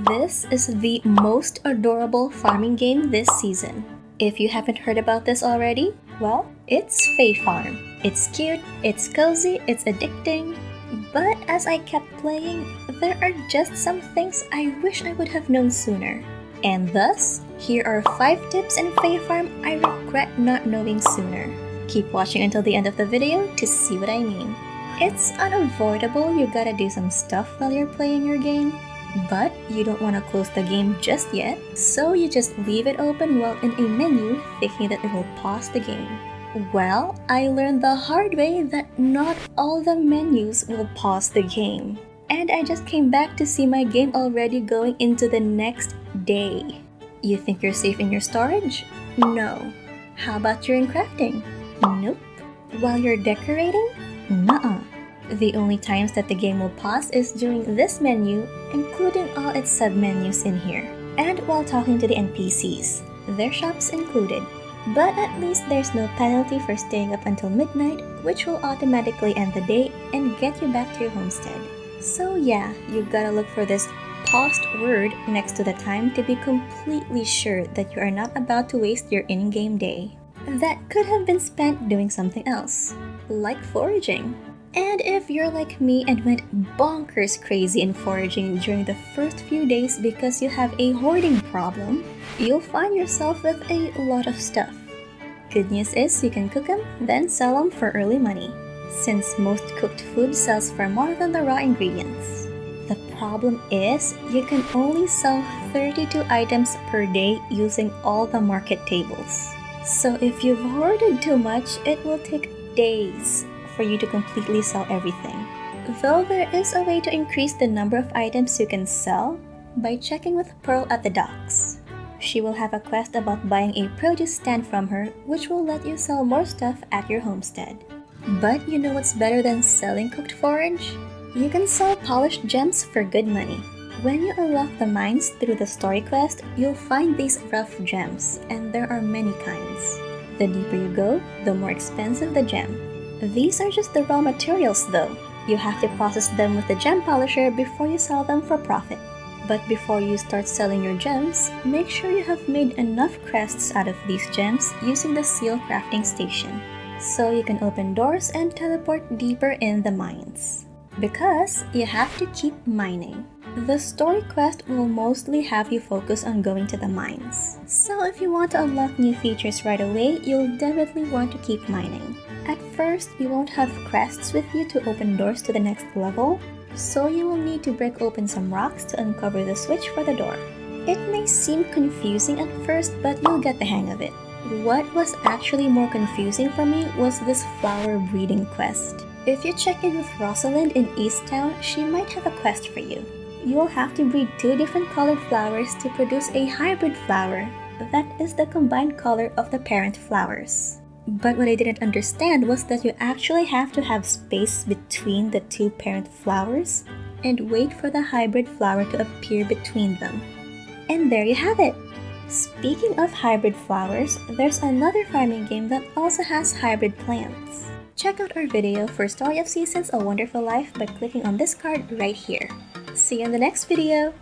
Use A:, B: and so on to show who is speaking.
A: This is the most adorable farming game this season. If you haven't heard about this already, well, it's Fae Farm. It's cute, it's cozy, it's addicting, but as I kept playing, there are just some things I wish I would have known sooner. And thus, here are 5 tips in Fae Farm I regret not knowing sooner. Keep watching until the end of the video to see what I mean. It's unavoidable you gotta do some stuff while you're playing your game, but you don't want to close the game just yet, so you just leave it open while in a menu thinking that it will pause the game. Well, I learned the hard way that not all the menus will pause the game. And I just came back to see my game already going into the next day. You think you're safe in your storage? No. How about you're in crafting? Nope. While you're decorating? Nuh-uh. The only times that the game will pause is during this menu, including all its sub-menus in here, and while talking to the NPCs, their shops included. But at least there's no penalty for staying up until midnight, which will automatically end the day and get you back to your homestead. So yeah, you gotta look for this paused word next to the time to be completely sure that you are not about to waste your in-game day. That could have been spent doing something else, like foraging. And if you're like me and went bonkers crazy in foraging during the first few days because you have a hoarding problem, you'll find yourself with a lot of stuff. Good news is you can cook them, then sell them for early money, since most cooked food sells for more than the raw ingredients. The problem is you can only sell 32 items per day using all the market tables. So if you've hoarded too much, it will take days for you to completely sell everything. Though there is a way to increase the number of items you can sell by checking with Pearl at the docks. She will have a quest about buying a produce stand from her, which will let you sell more stuff at your homestead. But you know what's better than selling cooked forage? You can sell polished gems for good money. When you unlock the mines through the story quest, you'll find these rough gems, and there are many kinds. The deeper you go, the more expensive the gem. These are just the raw materials though. You have to process them with the gem polisher before you sell them for profit. But before you start selling your gems, make sure you have made enough crests out of these gems using the seal crafting station, so you can open doors and teleport deeper in the mines. Because you have to keep mining. The story quest will mostly have you focus on going to the mines. So if you want to unlock new features right away, you'll definitely want to keep mining. At first, you won't have crests with you to open doors to the next level, so you will need to break open some rocks to uncover the switch for the door. It may seem confusing at first, but you'll get the hang of it. What was actually more confusing for me was this flower breeding quest. If you check in with Rosalind in East Town, she might have a quest for you. You'll have to breed 2 different colored flowers to produce a hybrid flower that is the combined color of the parent flowers. But what I didn't understand was that you actually have to have space between the 2 parent flowers and wait for the hybrid flower to appear between them. And there you have it! Speaking of hybrid flowers, there's another farming game that also has hybrid plants. Check out our video for Story of Seasons: A Wonderful Life by clicking on this card right here. See you in the next video!